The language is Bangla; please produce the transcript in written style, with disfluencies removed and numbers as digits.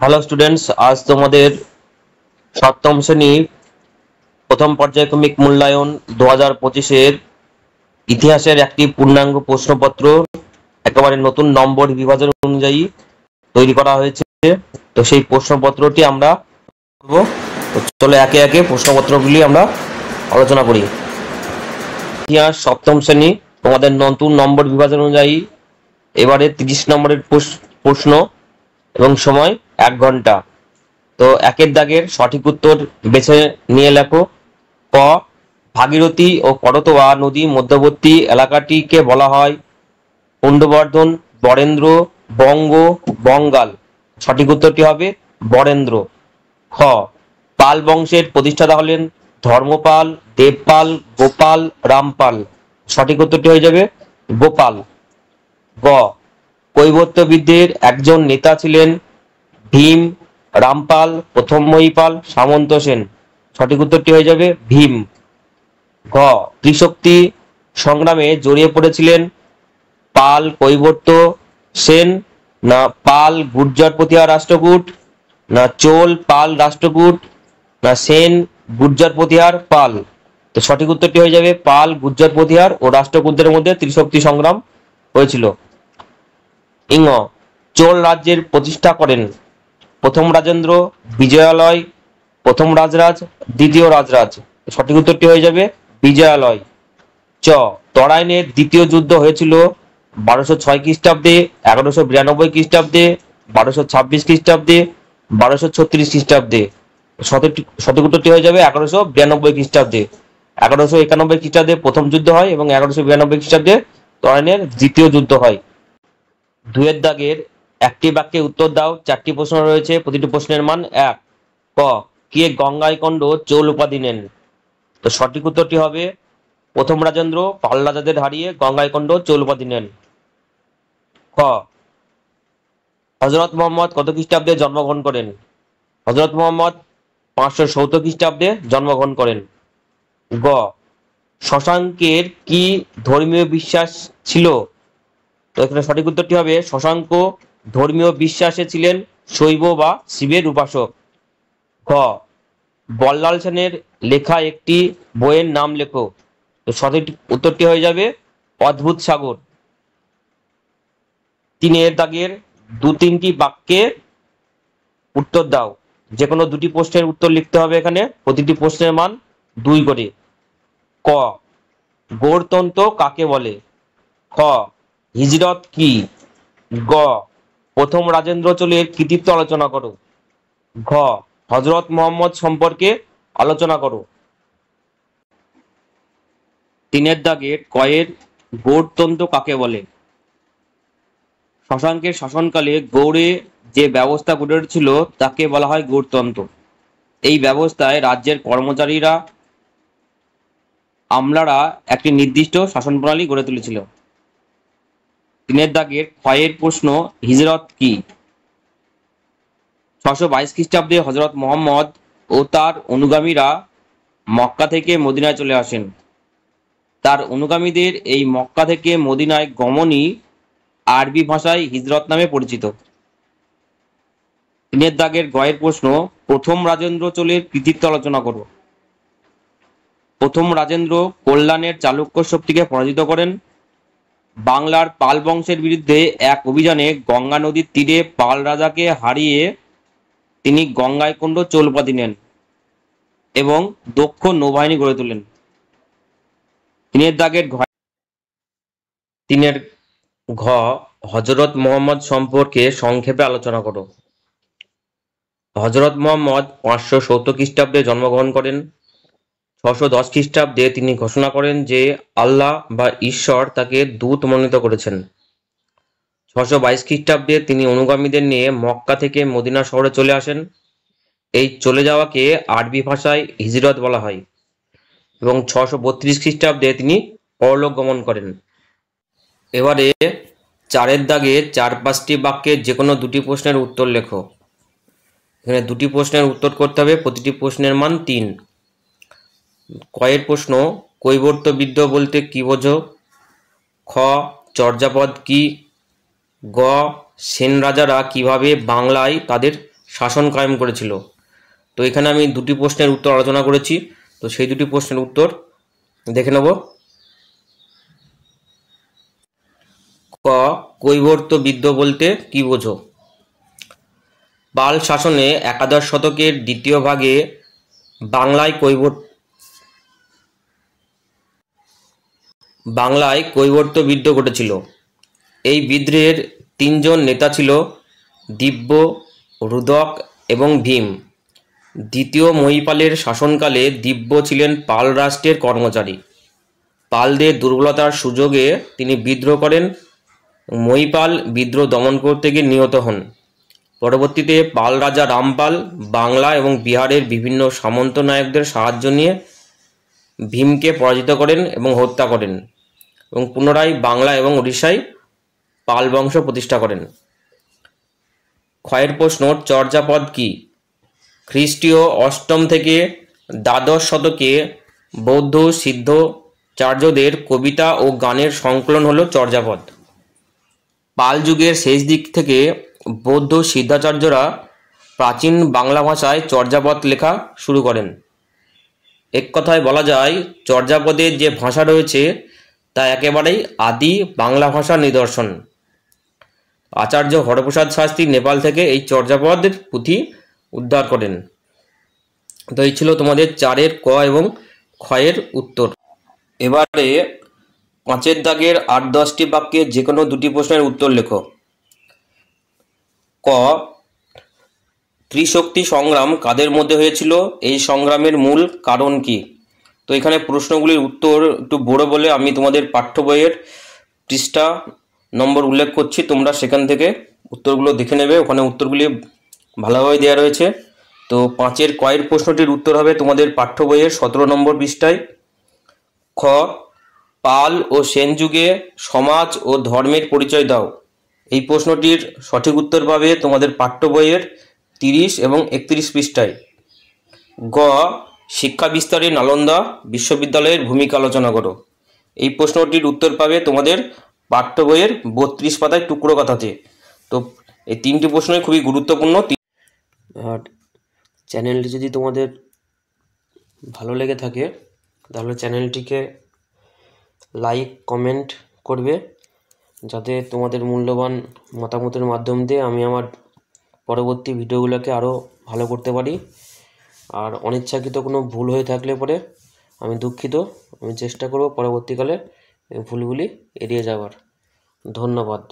হ্যালো স্টুডেন্টস, আজ তোমাদের সপ্তম শ্রেণী প্রথম পর্যায়ক্রমিক মূল্যায়ন 2025-এর ইতিহাসের একটি পূর্ণাঙ্গ প্রশ্নপত্র একেবারে নতুন নম্বর বিভাজন অনুযায়ী তৈরি করা হয়েছে। তো সেই প্রশ্নপত্রটি আমরা করব। চলো একে একে প্রশ্নপত্রগুলি আমরা আলোচনা করি। ইতিহাস সপ্তম শ্রেণী তোমাদের নতুন নম্বর বিভাজন অনুযায়ী এবারে 30 নম্বরের প্রশ্ন এবং সময় 1 ঘন্টা। তো একের দাগের সঠিক উত্তর বেছে নিয়ে লেখো। ক, ভাগীরথী ও করতোয়া নদী মধ্যবর্তী এলাকাটিকে বলা হয় পুণ্ড্রবর্ধন, বরেন্দ্র, বঙ্গ, বঙ্গাল। সঠিক উত্তরটি হবে বরেন্দ্র। খ, পাল বংশের প্রতিষ্ঠাতা হলেন ধর্মপাল, দেবপাল, গোপাল, রামপাল। সঠিক উত্তরটি হয়ে যাবে গোপাল। গ, কৈবর্তবিদদের একজন নেতা ছিলেন ভীম, রামপাল, প্রথম মহিপাল, সামন্ত সেন। সঠিক উত্তরটি হয়ে যাবে ভীম। ঘ, ত্রিশক্তি সংগ্রামে জড়িয়ে পড়েছিলেন পাল, কৈবর্ত, সেন, না পাল গুর্জর প্রতিহার রাষ্ট্রকূট, না চোল পাল রাষ্ট্রকূট, না সেন গুর্জর প্রতিহার পাল। তো সঠিক উত্তরটি হয়ে যাবে পাল গুর্জর প্রতিহার ও রাষ্ট্রকূটদের মধ্যে ত্রিশক্তি সংগ্রাম হয়েছিল। ইঙ, চোল রাজ্যের প্রতিষ্ঠা করেন প্রথম রাজেন্দ্র, বিজয়ালয়, প্রথম রাজরাজ, দ্বিতীয় রাজরাজ। সঠিক উত্তরটি হয়ে যাবে বিজয়ালয়। চ, তরাইনের দ্বিতীয় যুদ্ধ হয়েছিল 1206 খ্রিস্টাব্দে, 1192 খ্রিস্টাব্দে, 1226 খ্রিস্টাব্দে, 1236 খ্রিস্টাব্দে। সঠিক উত্তরটি হয়ে যাবে 1192 খ্রিস্টাব্দে। 1191 খ্রিস্টাব্দে প্রথম যুদ্ধ হয় এবং 1192 খ্রিস্টাব্দে তরাইনের দ্বিতীয় যুদ্ধ হয়। দুয়ের দাগের একটি বাক্যে উত্তর দাও। 4টি প্রশ্ন রয়েছে, প্রতিটি প্রশ্নের মান 1। ক, কে গঙ্গাইকন্ড চোল উপাধি নেন? তো সঠিক উত্তরটি হবে প্রথম রাজেন্দ্র পাল রাজাদের হারিয়ে গঙ্গাইকন্ড চোল উপাধি নেন। খ, হযরত মুহাম্মদ কত খ্রিস্টাব্দে জন্মগ্রহণ করেন? হযরত মুহাম্মদ 570 খ্রিস্টাব্দে জন্মগ্রহণ করেন। গ, শশাঙ্কের কি ধর্মীয় বিশ্বাস ছিল? তো এখানে সঠিক উত্তরটি হবে শশাঙ্ক ধর্মীয় বিশ্বাসে ছিলেন শৈব বা শিবের উপাসক। খ, বল্লাল সেনের লেখা একটি বইয়ের নাম লেখো। তো সঠিক উত্তরটি হয়ে যাবে অদ্ভুত সাগর। 3 দাগের 2-3টি বাক্যে উত্তর দাও। যে কোনো 2টি প্রশ্নের উত্তর লিখতে হবে। এখানে প্রতিটি প্রশ্নের মান 2 করে। ক, গৌড়তন্ত্র কাকে বলে? খ, হিজরত কি? গ, প্রথম রাজেন্দ্র চোলের কৃতিত্ব আলোচনা করো। ঘ, হযরত মুহাম্মদ সম্পর্কে আলোচনা করো। 3 দাগের কয়ের গৌড়তন্ত্র কাকে বলে? শশাঙ্কের শাসনকালে গৌড়ে যে ব্যবস্থা গড়ে উঠেছিল তাকে বলা হয় গৌড়তন্ত্র। এই ব্যবস্থায় রাজ্যের কর্মচারীরা আমলারা একটি নির্দিষ্ট শাসন প্রণালী গড়ে তুলেছিল। 3 দাগের ক্ষয়ের প্রশ্ন, হিজরত কি? 622 খ্রিস্টাব্দে হযরত মুহাম্মদ ও তার অনুগামীরা মক্কা থেকে মদিনায় চলে আসেন। তার অনুগামীদের এই মক্কা থেকে মদিনায় গমনই আরবি ভাষায় হিজরত নামে পরিচিত। 3 দাগের গয়ের প্রশ্ন, প্রথম রাজেন্দ্র চোলের কৃতিত্ব আলোচনা করো। প্রথম রাজেন্দ্র কল্যাণের চালুক্য শক্তিকে পরাজিত করেন। বাংলার পাল বংশের বিরুদ্ধে এক অভিযানে গঙ্গা নদীর তীরে পাল রাজাকে হারিয়ে তিনি গঙ্গাইকন্ড চোল উপাধি নেন এবং দক্ষ নৌবাহিনী গড়ে তোলেন। 3 দাগের ঘ, হযরত মুহাম্মদ সম্পর্কে সংক্ষেপে আলোচনা করো। হযরত মুহাম্মদ 570 খ্রিস্টাব্দে জন্মগ্রহণ করেন। 610 খ্রিস্টাব্দে তিনি ঘোষণা করেন যে আল্লাহ বা ঈশ্বর তাকে দূত মনোনীত করেছেন। 622 খ্রিস্টাব্দে তিনি অনুগামীদের নিয়ে মক্কা থেকে মদিনা শহরে চলে আসেন। এই চলে যাওয়াকে আরবি ভাষায় হিজরত বলা হয় এবং 632 খ্রিস্টাব্দে তিনি পরলোক গমন করেন। এবারে 4 দাগে 4-5টি বাক্যে যে কোনো 2টি প্রশ্নের উত্তর লেখো। এখানে 2টি প্রশ্নের উত্তর করতে হবে, প্রতিটি প্রশ্নের মান 3। কয়ের প্রশ্ন, কৈবর্তবিদ্য বলতে কি বোঝো? খ, চর্যাপদ কি? গ, সেন রাজারা কিভাবে বাংলায় তাদের শাসন কায়েম করেছিল? তো এখানে আমি দুটি প্রশ্নের উত্তর আলোচনা করেছি, তো সেই দুটি প্রশ্নের উত্তর দেখে নেব। ক, কৈবর্ত বিদ্য বলতে কি বোঝো? পাল শাসনে একাদশ শতকের দ্বিতীয় ভাগে বাংলায় কৈবর্ত বিদ্য ঘটেছিল। এই বিদ্রোহের তিনজন নেতা ছিল দিব্য, রুদক এবং ভীম। দ্বিতীয় মহিপালের শাসনকালে দিব্য ছিলেন পাল রাষ্ট্রের কর্মচারী। পালদের দুর্বলতার সুযোগে তিনি বিদ্রোহ করেন। মহিপাল বিদ্রোহ দমন করতে গিয়ে নিহত হন। পরবর্তীতে পাল রাজা রামপাল বাংলা এবং বিহারের বিভিন্ন সামন্ত নায়কদের সাহায্য নিয়ে ভীমকে পরাজিত করেন এবং হত্যা করেন এবং পুনরায় বাংলা এবং উড়িষ্যায় পাল বংশ প্রতিষ্ঠা করেন। ক্ষয়ের প্রশ্ন, চর্যাপদ কি? খ্রিস্টীয় অষ্টম থেকে দ্বাদশ শতকে বৌদ্ধ সিদ্ধাচার্যদের কবিতা ও গানের সংকলন হল চর্যাপদ। পাল যুগের শেষ দিক থেকে বৌদ্ধ সিদ্ধাচার্যরা প্রাচীন বাংলা ভাষায় চর্যাপদ লেখা শুরু করেন। এক কথায় বলা যায় চর্যাপদের যে ভাষা রয়েছে তা একেবারেই আদি বাংলা ভাষার নিদর্শন। আচার্য হরপ্রসাদ শাস্ত্রী নেপাল থেকে এই চর্যাপদের পুঁথি উদ্ধার করেন। তো এই ছিল তোমাদের 4-এর ক এবং ক্ষয়ের উত্তর। এবারে 5-এর দাগের 8-10টি বাক্যে যে কোনো দুটি প্রশ্নের উত্তর লেখো। ক, ত্রিশক্তি সংগ্রাম কাদের মধ্যে হয়েছিল? এই সংগ্রামের মূল কারণ কি? তো এখানে প্রশ্নগুলির উত্তর একটু বড় বলে আমি তোমাদের পাঠ্য বইয়ের পৃষ্ঠা নম্বর উল্লেখ করছি, তোমরা সেখান থেকে উত্তরগুলো দেখে নেবে, ওখানে উত্তরগুলি ভালোভাবে দেওয়া রয়েছে। তো 5-এর কয়ের প্রশ্নটির উত্তর হবে তোমাদের পাঠ্য বইয়ের 17 নম্বর পৃষ্ঠায়। খ, পাল ও সেন যুগে সমাজ ও ধর্মের পরিচয় দাও। এই প্রশ্নটির সঠিক উত্তর পাবে তোমাদের পাঠ্য বইয়ের 30 এবং 31 পৃষ্ঠায়। গ, শিক্ষা বিস্তারে নালন্দা বিশ্ববিদ্যালয়ের ভূমিকা আলোচনা করো। এই প্রশ্নটির উত্তর পাবে তোমাদের পাঠ্য বইয়ের 32 পাতায় টুকরো কথাতে। তো এই 3টি প্রশ্নই খুবই গুরুত্বপূর্ণ। আর চ্যানেলটি যদি তোমাদের ভালো লেগে থাকে তাহলে চ্যানেলটিকে লাইক কমেন্ট করবে, যাতে তোমাদের মূল্যবান মতামতের মাধ্যম দিয়ে আমি আমার পরবর্তী ভিডিওগুলোকে আরও ভালো করতে পারি। আর অনিচ্ছাকৃত কোনো ভুল হয়ে থাকলে পরে আমি দুঃখিত। আমি চেষ্টা করব পরবর্তীকালে এই ভুলগুলি এড়িয়ে যাওয়ার। ধন্যবাদ।